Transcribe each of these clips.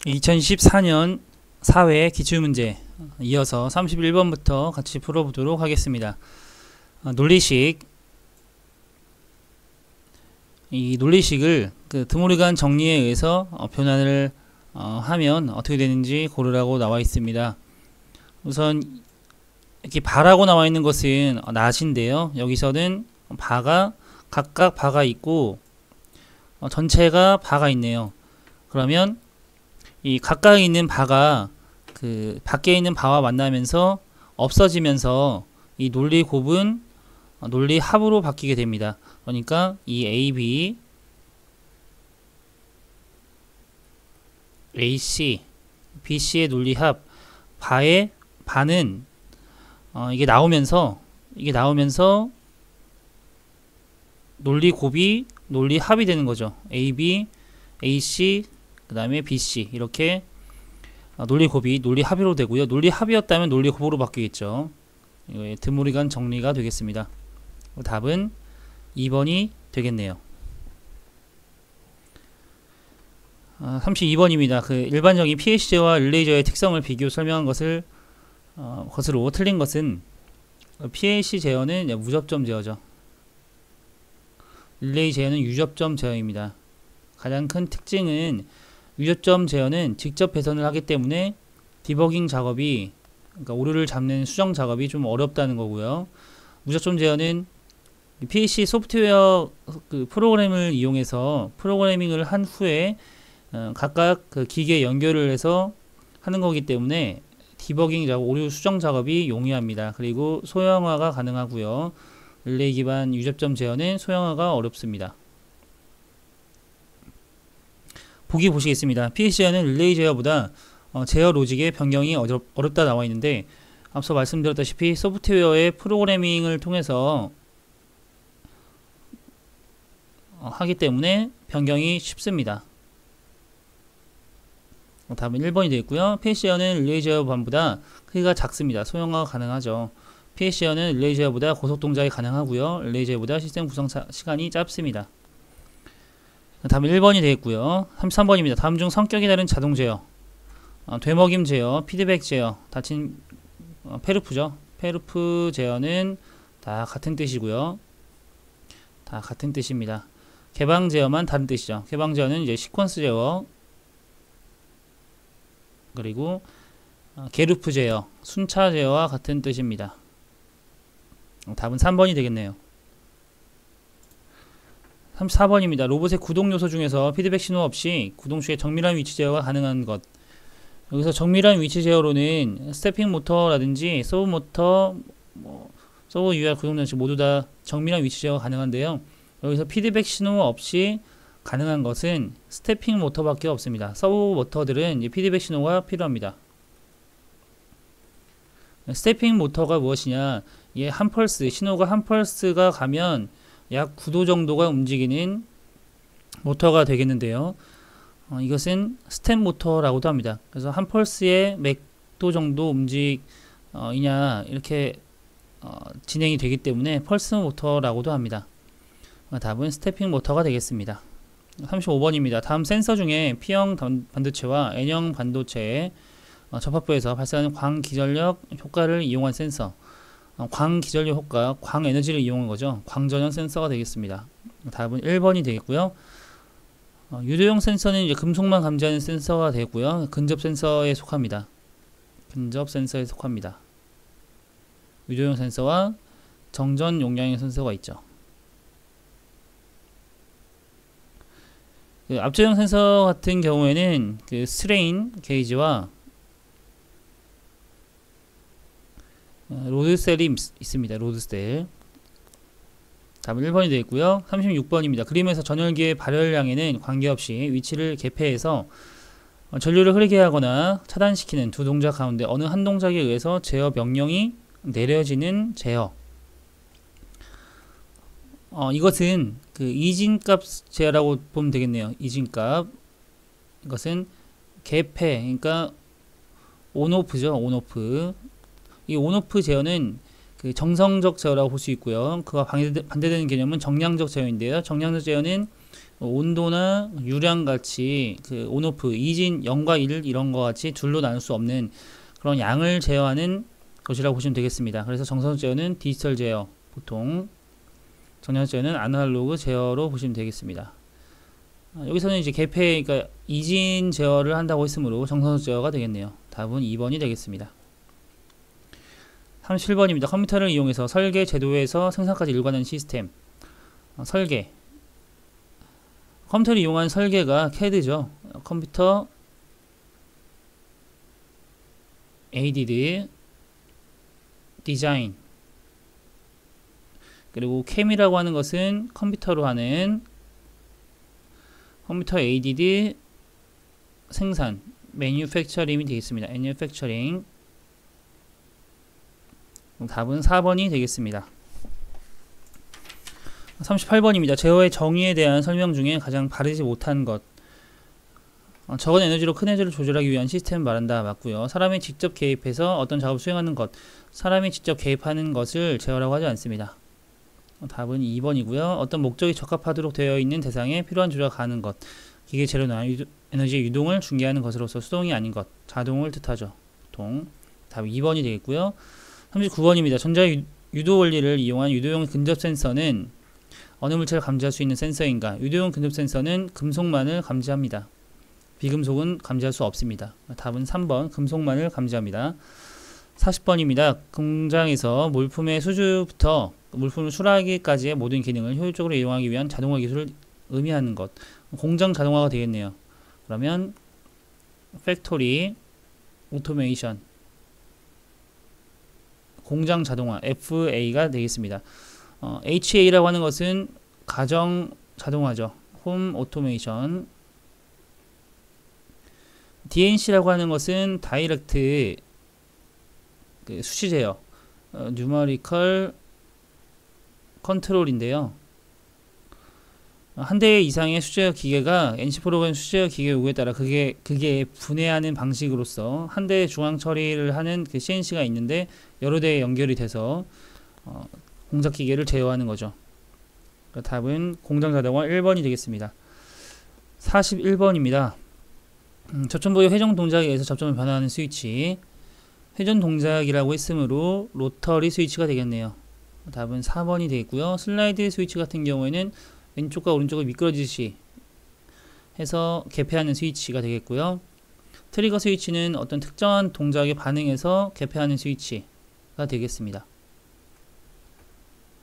2014년 사회 기출문제 이어서 31번부터 같이 풀어보도록 하겠습니다. 논리식. 이 논리식을 드모르간 정리에 의해서 변환을 하면 어떻게 되는지 고르라고 나와 있습니다. 우선 이렇게 바라고 나와 있는 것은 낫인데요. 여기서는 바가 각각 바가 있고 전체가 바가 있네요. 그러면 이 각각 있는 바가 그 밖에 있는 바와 만나면서 없어지면서 이 논리곱은 논리합으로 바뀌게 됩니다. 그러니까 이 AB, AC, BC의 논리합, 바는 이게 나오면서 논리곱이 논리합이 되는 거죠. AB, AC, 그 다음에 BC 이렇게 논리곱이 논리합으로 되고요. 논리합이었다면 논리곱으로 바뀌겠죠. 이거의 드모르간 정리가 되겠습니다. 답은 2번이 되겠네요. 32번입니다. 일반적인 PAC제어와 릴레이제어의 특성을 비교 설명한 것으로 틀린 것은 PAC 제어는 무접점 제어죠. 릴레이 제어는 유접점 제어입니다. 가장 큰 특징은 유접점 제어는 직접 배선을 하기 때문에 디버깅 작업이, 그러니까 오류를 잡는 수정 작업이 좀 어렵다는 거고요. 무접점 제어는 PAC 소프트웨어 프로그램을 이용해서 프로그래밍을 한 후에 각각 기계 연결을 해서 하는 거기 때문에 디버깅 작업, 오류 수정 작업이 용이합니다. 그리고 소형화가 가능하고요. 릴레이 기반 유접점 제어는 소형화가 어렵습니다. 보기 보시겠습니다. PAC 제어는 릴레이 제어보다 제어 로직의 변경이 어렵다 나와 있는데, 앞서 말씀드렸다시피 소프트웨어의 프로그래밍을 통해서 하기 때문에 변경이 쉽습니다. 답은 1번이 되겠고요. PAC 제어는 릴레이 제어보다 크기가 작습니다. 소형화가 가능하죠. PAC 제어는 릴레이 제어보다 고속 동작이 가능하고요. 릴레이 제어보다 시스템 구성 시간이 짧습니다. 답은 1번이 되겠고요. 33번입니다. 다음 중 성격이 다른 자동 제어, 되먹임 제어, 피드백 제어, 닫힌 페르프죠. 페르프 제어는 다 같은 뜻이고요. 다 같은 뜻입니다. 개방 제어만 다른 뜻이죠. 개방 제어는 이제 시퀀스 제어, 그리고 게루프 제어, 순차 제어와 같은 뜻입니다. 답은 3번이 되겠네요. 34번입니다. 로봇의 구동 요소 중에서 피드백 신호 없이 구동축의 정밀한 위치 제어가 가능한 것. 여기서 정밀한 위치 제어로는 스태핑 모터라든지 서브 모터, 서브 UR 구동 장치 모두 다 정밀한 위치 제어가 가능한데요. 여기서 피드백 신호 없이 가능한 것은 스태핑 모터밖에 없습니다. 서브 모터들은 피드백 신호가 필요합니다. 스태핑 모터가 무엇이냐? 한 펄스, 신호가 한 펄스가 가면 약 9도 정도가 움직이는 모터가 되겠는데요. 이것은 스텝 모터라고도 합니다. 그래서 한 펄스에 몇 도 정도 움직이냐 이렇게 진행이 되기 때문에 펄스 모터라고도 합니다. 답은 스태핑 모터가 되겠습니다. 35번입니다. 다음 센서 중에 P형 반도체와 N형 반도체의 접합부에서 발생하는 광기전력 효과를 이용한 센서, 광기전력 효과, 광에너지를 이용한 거죠. 광전형 센서가 되겠습니다. 답은 1번이 되겠고요. 유도용 센서는 이제 금속만 감지하는 센서가 되고요. 근접 센서에 속합니다. 근접 센서에 속합니다. 유도용 센서와 정전 용량형 센서가 있죠. 압조형 센서 같은 경우에는 스트레인 게이지와 로드셀이 있습니다. 로드셀. 답은 1번이 되겠고요. 36번입니다. 그림에서 전열기의 발열량에는 관계없이 위치를 개폐해서 전류를 흐르게 하거나 차단시키는 두 동작 가운데 어느 한 동작에 의해서 제어 명령이 내려지는 제어. 이것은 이진값 제어라고 보면 되겠네요. 이진값. 이것은 개폐, 그러니까 온오프죠. 온오프. 이 온오프 제어는 정성적 제어라고 볼 수 있고요. 그와 반대되는 개념은 정량적 제어인데요. 정량적 제어는 온도나 유량 같이 그 온오프, 이진 0과 1 이런 거 같이 둘로 나눌 수 없는 그런 양을 제어하는 것이라고 보시면 되겠습니다. 그래서 정선수 제어는 디지털 제어, 보통 정량수 제어는 아날로그 제어로 보시면 되겠습니다. 여기서는 이제 개폐, 그러니까 이진 제어를 한다고 했으므로 정선수 제어가 되겠네요. 답은 2번이 되겠습니다. 37번입니다. 컴퓨터를 이용해서 설계, 제도에서 생산까지 일관하는 시스템. 설계. 컴퓨터를 이용한 설계가 CAD죠. 컴퓨터 에이디드 디자인. 그리고 CAM이라고 하는 것은 컴퓨터로 하는 컴퓨터 에이디드 생산, 매뉴팩처링이 되겠습니다. 매뉴팩처링. 답은 4번이 되겠습니다. 38번입니다. 제어의 정의에 대한 설명 중에 가장 바르지 못한 것. 적은 에너지로 큰 에너지를 조절하기 위한 시스템을 말한다. 맞고요. 사람이 직접 개입해서 어떤 작업을 수행하는 것. 사람이 직접 개입하는 것을 제어라고 하지 않습니다. 답은 2번이고요. 어떤 목적이 적합하도록 되어 있는 대상에 필요한 조절을 가하는 것. 기계 재료나 에너지의 유동을 중개하는 것으로서 수동이 아닌 것. 자동을 뜻하죠. 보통. 답 2번이 되겠고요. 39번입니다. 전자의 유도 원리를 이용한 유도용 근접 센서는 어느 물체를 감지할 수 있는 센서인가? 유도용 근접 센서는 금속만을 감지합니다. 비금속은 감지할 수 없습니다. 답은 3번 금속만을 감지합니다. 40번입니다. 공장에서 물품의 수주부터 물품을 출하하기까지의 모든 기능을 효율적으로 이용하기 위한 자동화 기술을 의미하는 것. 공장 자동화가 되겠네요. 그러면 팩토리 오토메이션, 공장 자동화 FA가 되겠습니다. HA라고 하는 것은 가정 자동화죠. 홈 오토메이션. DNC라고 하는 것은 다이렉트 그 수치 제어, 뉴머리컬 컨트롤인데요. 한 대 이상의 수제어 기계가 NC 프로그램 수제어 기계 요구에 따라 그게 분해하는 방식으로서 한 대의 중앙 처리를 하는 그 CNC가 있는데 여러 대에 연결이 돼서 공작 기계를 제어하는 거죠. 답은 공장 자동화 1번이 되겠습니다. 41번입니다. 접점부의 회전 동작에 의해서 접점을 변화하는 스위치. 회전 동작이라고 했으므로 로터리 스위치가 되겠네요. 답은 4번이 되겠고요. 슬라이드 스위치 같은 경우에는 왼쪽과 오른쪽을 미끄러지듯이 해서 개폐하는 스위치가 되겠고요. 트리거 스위치는 어떤 특정한 동작에 반응해서 개폐하는 스위치가 되겠습니다.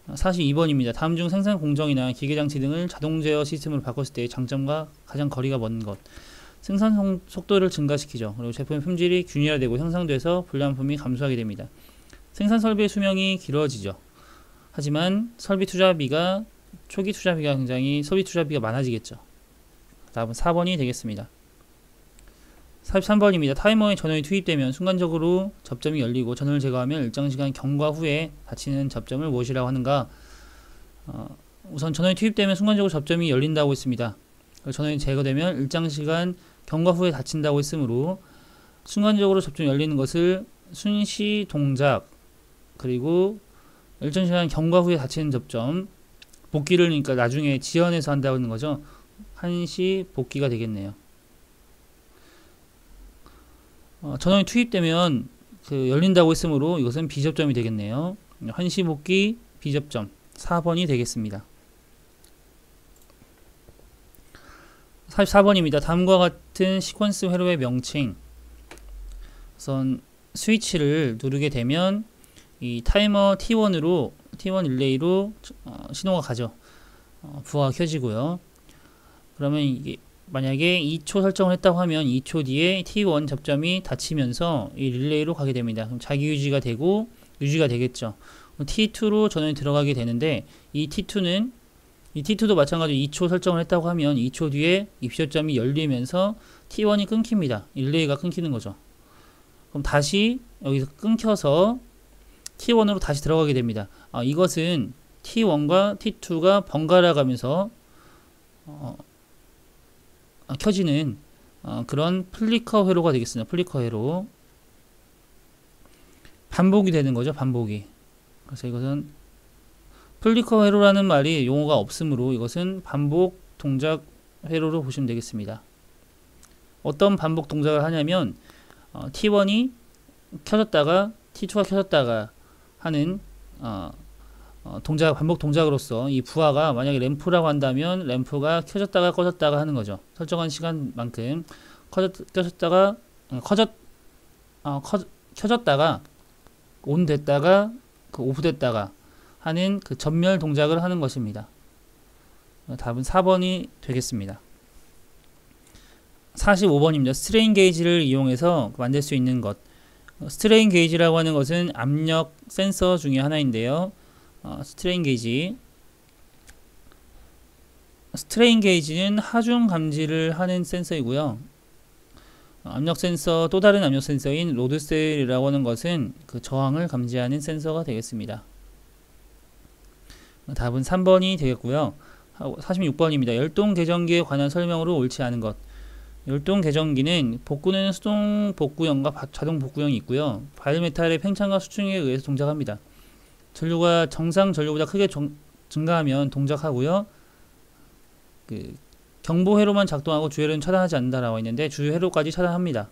42번입니다. 다음 중 생산 공정이나 기계장치 등을 자동 제어 시스템으로 바꿨을 때의 장점과 가장 거리가 먼 것. 생산 속도를 증가시키죠. 그리고 제품의 품질이 균일화되고 향상돼서 불량품이 감소하게 됩니다. 생산 설비의 수명이 길어지죠. 하지만 초기 투자비가 굉장히 설비 투자비가 많아지겠죠. 답은 4번이 되겠습니다. 43번입니다. 타이머에 전원이 투입되면 순간적으로 접점이 열리고 전원을 제거하면 일정 시간 경과 후에 닫히는 접점을 무엇이라고 하는가? 우선 전원이 투입되면 순간적으로 접점이 열린다고 했습니다. 전원이 제거되면 일정 시간 경과 후에 닫힌다고 했으므로 순간적으로 접점이 열리는 것을 순시 동작, 그리고 일정 시간 경과 후에 닫히는 접점, 복귀를 그러니까 나중에 지연해서 한다고 하는 거죠. 한시 복귀가 되겠네요. 전원이 투입되면 열린다고 했으므로 이것은 비접점이 되겠네요. 한시 복귀 비접점 4번이 되겠습니다. 44번입니다. 다음과 같은 시퀀스 회로의 명칭. 우선 스위치를 누르게 되면 이 타이머 T1 릴레이로 신호가 가죠. 부하가 켜지고요. 그러면 이게 만약에 2초 설정을 했다고 하면 2초 뒤에 T1 접점이 닫히면서 이 릴레이로 가게 됩니다. 그럼 자기 유지가 되고 유지가 되겠죠. T2로 전원이 들어가게 되는데 이 T2도 마찬가지로 2초 설정을 했다고 하면 2초 뒤에 이 비접점이 열리면서 T1이 끊깁니다. 릴레이가 끊기는 거죠. 그럼 다시 여기서 끊겨서 T1으로 다시 들어가게 됩니다. 이것은 T1과 T2가 번갈아 가면서 켜지는 그런 플리커 회로가 되겠습니다. 플리커 회로. 반복이 되는 거죠. 반복이. 그래서 이것은 플리커 회로라는 말이 용어가 없으므로 이것은 반복 동작 회로로 보시면 되겠습니다. 어떤 반복 동작을 하냐면 T1이 켜졌다가 T2가 켜졌다가 하는 반복 동작으로서 이 부하가 만약에 램프라고 한다면 램프가 켜졌다가 꺼졌다가 하는 거죠. 설정한 시간만큼 켜졌다가 온 됐다가 오프 됐다가 하는 그 전멸 동작을 하는 것입니다. 답은 4번이 되겠습니다. 45번입니다. 스트레인 게이지를 이용해서 만들 수 있는 것. 스트레인 게이지라고 하는 것은 압력 센서 중에 하나인데요. 스트레인 게이지는 하중 감지를 하는 센서이고요. 압력 센서, 또 다른 압력 센서인 로드셀이라고 하는 것은 그 저항을 감지하는 센서가 되겠습니다. 답은 3번이 되겠고요. 46번입니다. 열동 계정기에 관한 설명으로 옳지 않은 것. 열동 계정기는 복구는 수동 복구형과 자동 복구형이 있고요. 바이오메탈의 팽창과 수축에 의해서 동작합니다. 전류가 정상 전류보다 크게 증가하면 동작하고요. 경보 회로만 작동하고 주 회로는 차단하지 않는다라고 있는데 주 회로까지 차단합니다.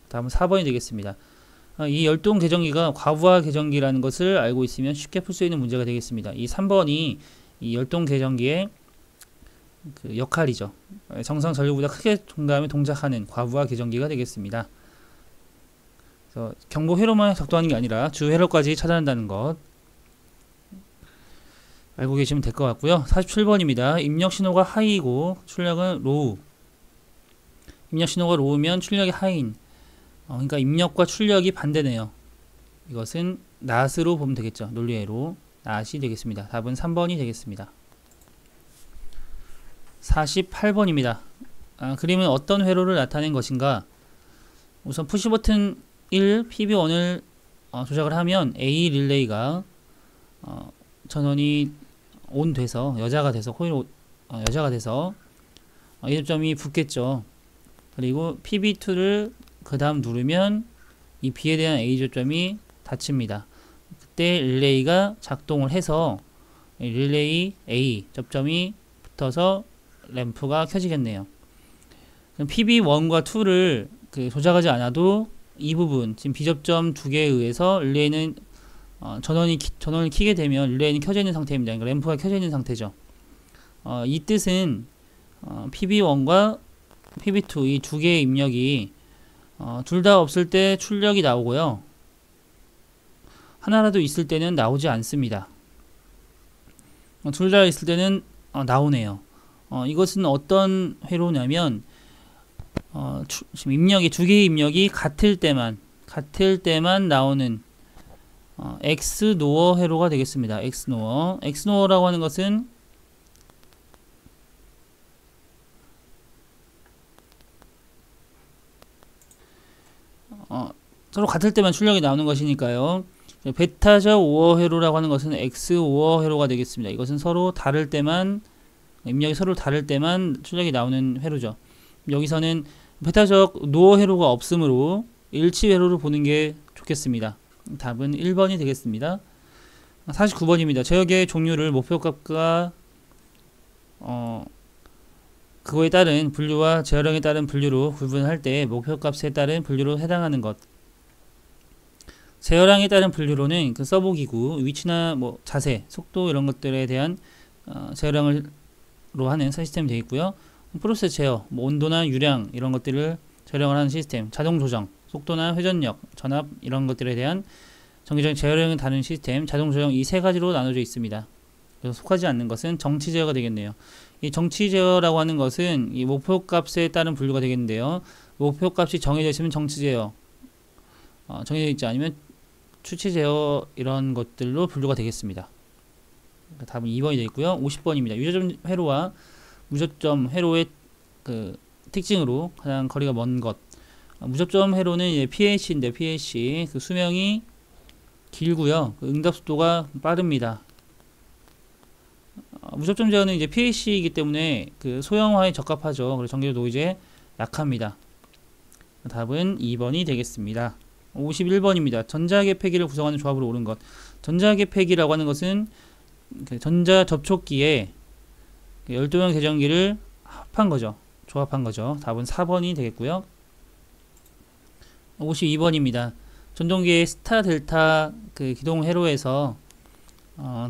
다음은 4번이 되겠습니다. 이 열동 계정기가 과부하 계정기라는 것을 알고 있으면 쉽게 풀 수 있는 문제가 되겠습니다. 이 3번이 이 열동 계정기의 그 역할이죠. 정상 전류보다 크게 증가하면 동작하는 과부하 계정기가 되겠습니다. 그래서 경보 회로만 작동하는 게 아니라 주 회로까지 차단한다는 것 알고 계시면 될 것 같고요. 47번입니다. 입력 신호가 하이고 출력은 로우. 입력 신호가 로우면 출력이 하이인. 그러니까 입력과 출력이 반대네요. 이것은 낫으로 보면 되겠죠. 논리회로 낫이 되겠습니다. 답은 3번이 되겠습니다. 48번입니다. 그림은 어떤 회로를 나타낸 것인가? 우선 푸시버튼 1 PB1을 조작을 하면 A 릴레이가 전원이 온 돼서 여자가 돼서 A점이 붙겠죠. 그리고 PB2를 그 다음 누르면 이 B에 대한 A점이 닫힙니다. 그때 릴레이가 작동을 해서 릴레이 A 접점이 붙어서 램프가 켜지겠네요. 그럼 PB1과 2를 조작하지 않아도 이 부분 지금 B접점 두 개에 의해서 릴레이는 전원을 켜게 되면 릴레이는 켜져 있는 상태입니다. 그러니까 램프가 켜져 있는 상태죠. 이 뜻은 PB1과 PB2 이 두 개의 입력이 둘 다 없을 때 출력이 나오고요. 하나라도 있을 때는 나오지 않습니다. 둘 다 있을 때는 나오네요. 이것은 어떤 회로냐면 지금 입력이 두 개의 입력이 같을 때만 나오는 엑스노어 회로가 되겠습니다. 엑스노어라고 하는 것은 서로 같을 때만 출력이 나오는 것이니까요. 베타적 오어 회로라고 하는 것은 엑스오어 회로가 되겠습니다. 이것은 서로 다를 때만 입력이 서로 다를 때만 출력이 나오는 회로죠. 여기서는 베타적 노어 회로가 없으므로 일치 회로를 보는 게 좋겠습니다. 답은 1번이 되겠습니다. 49번입니다. 제어계의 종류를 목표값과 그거에 따른 분류와 제어량에 따른 분류로 구분할 때 목표값에 따른 분류로 해당하는 것. 제어량에 따른 분류로는 그 서버기구 위치나 자세, 속도 이런 것들에 대한 제어량으로 하는 시스템이 되어 있고요. 프로세스 제어, 온도나 유량 이런 것들을 제어량을 하는 시스템, 자동 조정, 속도나 회전력, 전압 이런 것들에 대한 정기적인 제어량을 다루는 시스템, 자동 조정 이 세 가지로 나눠져 있습니다. 그래서 속하지 않는 것은 정치 제어가 되겠네요. 이 정치 제어라고 하는 것은 이 목표값에 따른 분류가 되겠는데요. 목표값이 정해져 있으면 정치 제어, 정해져 있지 않으면 추치 제어 이런 것들로 분류가 되겠습니다. 답은 2번이 되어 있고요. 50번입니다. 유저점 회로와 무접점 회로의 그 특징으로 가장 거리가 먼 것. 무접점 회로는 이제 PH인데 PH 그 수명이 길고요. 그 응답 속도가 빠릅니다. 무접점 제어는 이제 PH이기 때문에 그 소형화에 적합하죠. 그리고 전기적 노이즈에 약합니다. 답은 2번이 되겠습니다. 51번입니다. 전자계폐기를 구성하는 조합으로 옳은 것. 전자계폐기라고 하는 것은 그 전자 접촉기에 열도형 계정기를 합한 거죠. 조합한 거죠. 답은 4번이 되겠고요. 52번입니다. 전동기의 스타 델타 그 기동 회로에서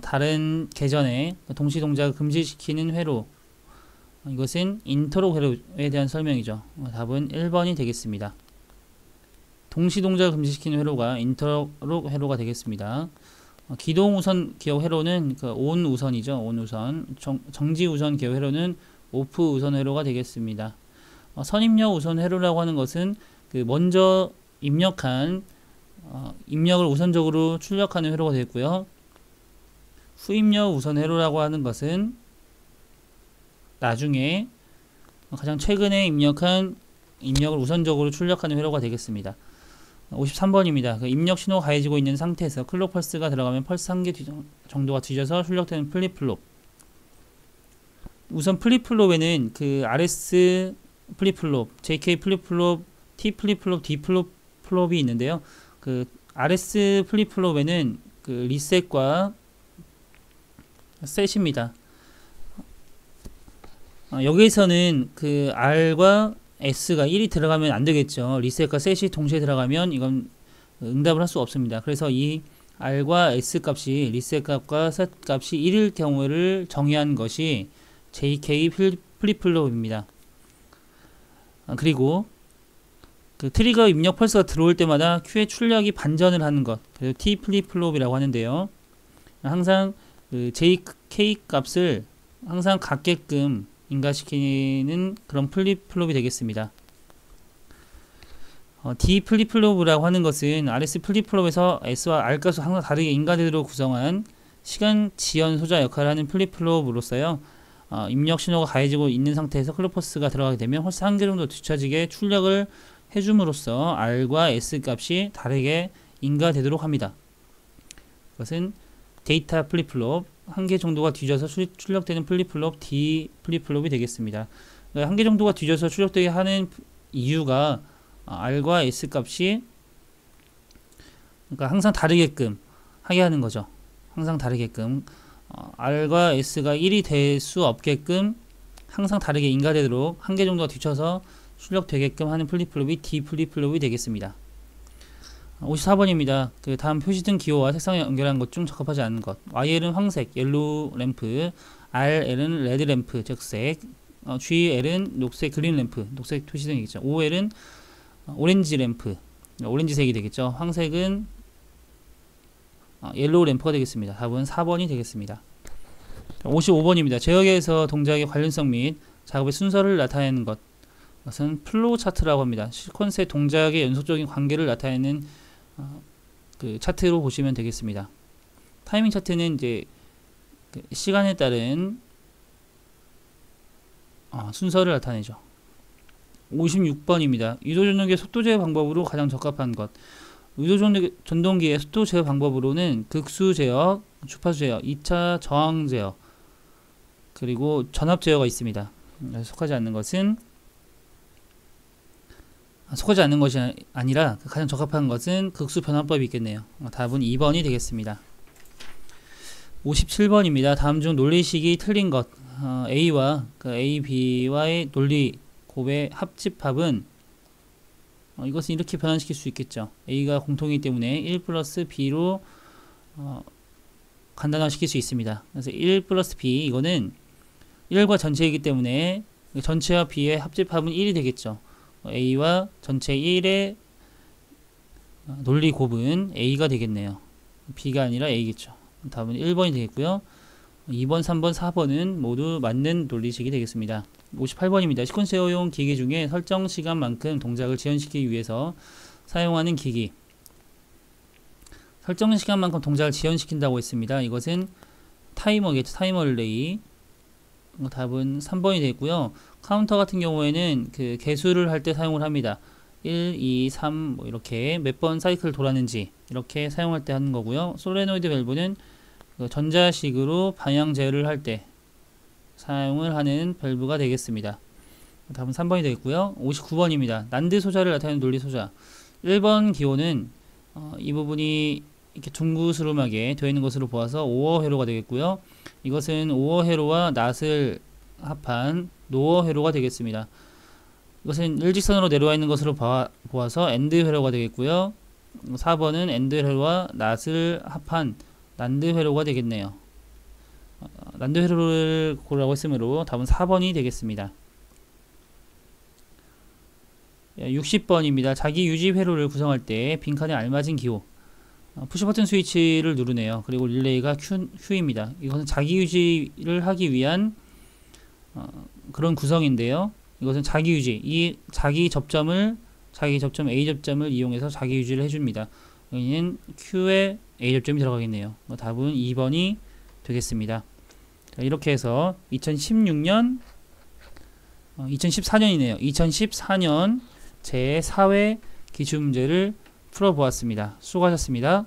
다른 계전에 동시 동작을 금지시키는 회로, 이것은 인터록 회로에 대한 설명이죠. 답은 1번이 되겠습니다. 동시 동작을 금지시키는 회로가 인터록 회로가 되겠습니다. 기동 우선 기어 회로는 그 온 우선이죠. 온 우선. 정지 우선 기어 회로는 오프 우선 회로가 되겠습니다. 선입력 우선 회로라고 하는 것은 그 먼저 입력한 입력을 우선적으로 출력하는 회로가 되겠고요. 후입력 우선 회로라고 하는 것은 나중에 가장 최근에 입력한 입력을 우선적으로 출력하는 회로가 되겠습니다. 53번입니다. 그 입력 신호가 가해지고 있는 상태에서 클록 펄스가 들어가면 펄스 1개 정도가 뒤져서 출력되는 플립플롭. 우선 플립플롭에는 그 RS 플립플롭, JK 플립플롭, T 플립플롭, D 플립플롭이 있는데요. 그 RS 플립플롭에는 그 리셋과 셋입니다. 여기에서는 그 R과 S가 1이 들어가면 안 되겠죠. 리셋과 셋이 동시에 들어가면 이건 응답을 할 수 없습니다. 그래서 이 R과 S 값이 리셋 값과 셋 값이 1일 경우를 정의한 것이 JK 플립플롭입니다. 그리고 그 트리거 입력 펄스가 들어올 때마다 Q의 출력이 반전을 하는 것, 그래서 T 플립플롭이라고 하는데요. 항상 그 JK 값을 항상 같게끔 인가시키는 그런 플립플롭이 되겠습니다. D 플립플롭이라고 하는 것은 RS 플립플롭에서 S와 R 값을 항상 다르게 인가되도록 구성한 시간 지연 소자 역할을 하는 플립플롭으로서요. 입력 신호가 가해지고 있는 상태에서 클록 펄스가 들어가게 되면 펄스 1개 정도 뒤처지게 출력을 해줌으로써 R과 S 값이 다르게 인가되도록 합니다. 그것은 데이터 플립플롭 1개 정도가 뒤져서 출력되는 플립플롭 D 플립플롭이 되겠습니다. 1개 정도가 뒤져서 출력되게 하는 이유가 R과 S 값이 그러니까 항상 다르게끔 하게 하는 거죠. 항상 다르게끔 R과 S가 1이 될 수 없게끔 항상 다르게 인가되도록 1개 정도가 뒤쳐서 출력되게끔 하는 플립플롭이 D 플립플롭이 되겠습니다. 54번입니다. 그 다음 표시등 기호와 색상을 연결한 것 중 적합하지 않은 것. YL은 황색, 옐로우 램프, RL은 레드 램프, 적색, GL은 녹색, 그린 램프, 녹색 표시등이겠죠. OL은 오렌지 램프, 오렌지색이 되겠죠. 황색은 옐로우 램프가 되겠습니다. 답은 4번이 되겠습니다. 55번입니다. 제어계에서 동작의 관련성 및 작업의 순서를 나타내는 것. 그것은 플로우 차트라고 합니다. 시퀀스의 동작의 연속적인 관계를 나타내는 그 차트로 보시면 되겠습니다. 타이밍 차트는 이제 그 시간에 따른 순서를 나타내죠. 56번입니다. 유도 전동기의 속도 제어 방법으로 가장 적합한 것. 유도 전동기의 속도 제어 방법으로는 극수 제어, 주파수 제어, 2차 저항 제어, 그리고 전압 제어가 있습니다. 속하지 않는 것이 아니라 가장 적합한 것은 극수 변환법이 있겠네요. 답은 2번이 되겠습니다. 57번입니다. 다음 중 논리식이 틀린 것. A와 A, B와의 논리 곱의 합집합은 이것은 이렇게 변환시킬 수 있겠죠. A가 공통이기 때문에 1 플러스 B로 간단화시킬 수 있습니다. 그래서 1 플러스 B, 이거는 1과 전체이기 때문에 전체와 B의 합집합은 1이 되겠죠. A와 전체 1의 논리 곱은 A가 되겠네요. B가 아니라 A겠죠. 답은 1번이 되겠고요. 2번, 3번, 4번은 모두 맞는 논리식이 되겠습니다. 58번입니다. 시퀀스웨어용 기기 중에 설정 시간만큼 동작을 지연시키기 위해서 사용하는 기기. 설정 시간만큼 동작을 지연시킨다고 했습니다. 이것은 타이머겠죠. 타이머 릴레이. 답은 3번이 되겠고요. 카운터 같은 경우에는 그 개수를 할 때 사용을 합니다. 1, 2, 3 뭐 이렇게 몇 번 사이클 돌았는지 이렇게 사용할 때 하는 거고요. 솔레노이드 밸브는 그 전자식으로 방향 제어를 할 때 사용을 하는 밸브가 되겠습니다. 답은 3번이 되겠고요. 59번입니다. 난드 소자를 나타내는 논리 소자. 1번 기호는 이 부분이 이렇게 둥그스름하게 되어 있는 것으로 보아서 오어 회로가 되겠고요. 이것은 오어 회로와 낫을 합한 노어 회로가 되겠습니다. 이것은 일직선으로 내려와 있는 것으로 보아서 AND 회로가 되겠고요. 4번은 AND 회로와 낫을 합한 난드 회로가 되겠네요. 난드 회로를 고르라고 했으므로 답은 4번이 되겠습니다. 60번입니다. 자기 유지 회로를 구성할 때 빈칸에 알맞은 기호. 푸시 버튼 스위치를 누르네요. 그리고 릴레이가 Q입니다. 이것은 자기 유지를 하기 위한 그런 구성인데요. 이것은 자기 유지, 이 자기 접점 A 접점을 이용해서 자기 유지를 해줍니다. 여기는 Q에 A 접점이 들어가겠네요. 답은 2번이 되겠습니다. 자, 이렇게 해서 2014년이네요. 2014년 제4회 기출문제를 풀어보았습니다. 수고하셨습니다.